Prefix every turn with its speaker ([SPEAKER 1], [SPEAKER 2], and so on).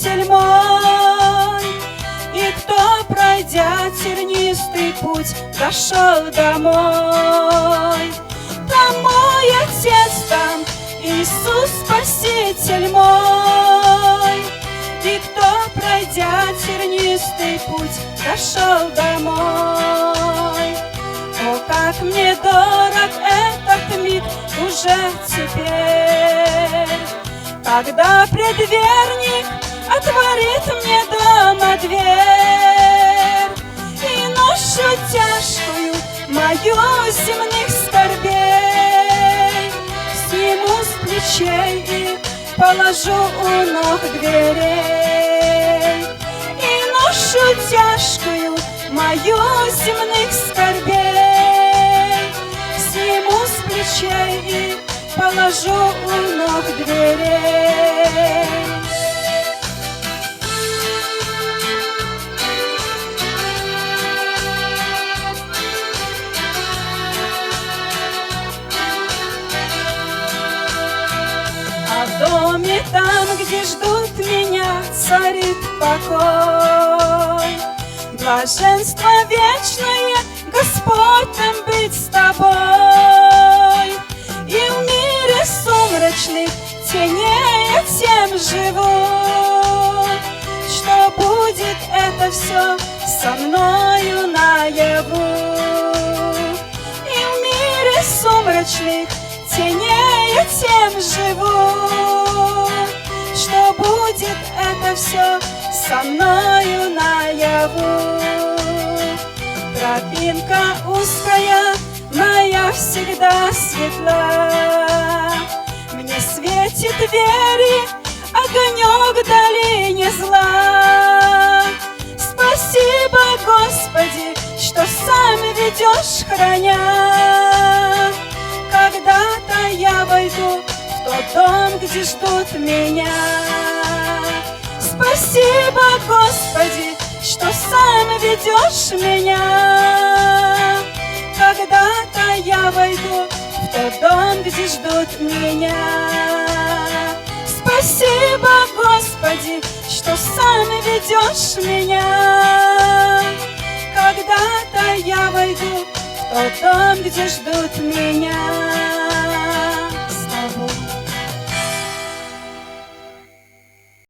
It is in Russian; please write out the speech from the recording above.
[SPEAKER 1] Спаситель мой. И кто, пройдя тернистый путь, дошел домой, там мой Отец, там Иисус Спаситель мой. И кто, пройдя тернистый путь, дошел домой. О, как мне дорог этот миг уже теперь, когда предверник отворит мне дома дверь, и ношу тяжкую мою земных скорбей сниму с плечей и положу у ног дверей. И ношу тяжкую мою земных скорбей сниму с плечей и положу у ног дверей. А в доме там, где ждут меня, царит покой, блаженство вечное, Господь, там быть с тобой. И в мире сумрачных теней тем живу, что будет это все со мною наяву. И в мире сумрачных теней тем живу, что будет это все со мною наяву. Тропинка узкая моя всегда светла, мне светит вере огонек в долине зла. Спасибо, Господи, что сам ведешь, храня. Когда-то я войду в тот дом, где ждут меня. Спасибо, Господи, что сам ведешь меня. Когда-то я войду в тот дом, где ждут меня. Спасибо, Господи, что сам ведешь меня. Когда-то я войду в тот дом, где ждут меня.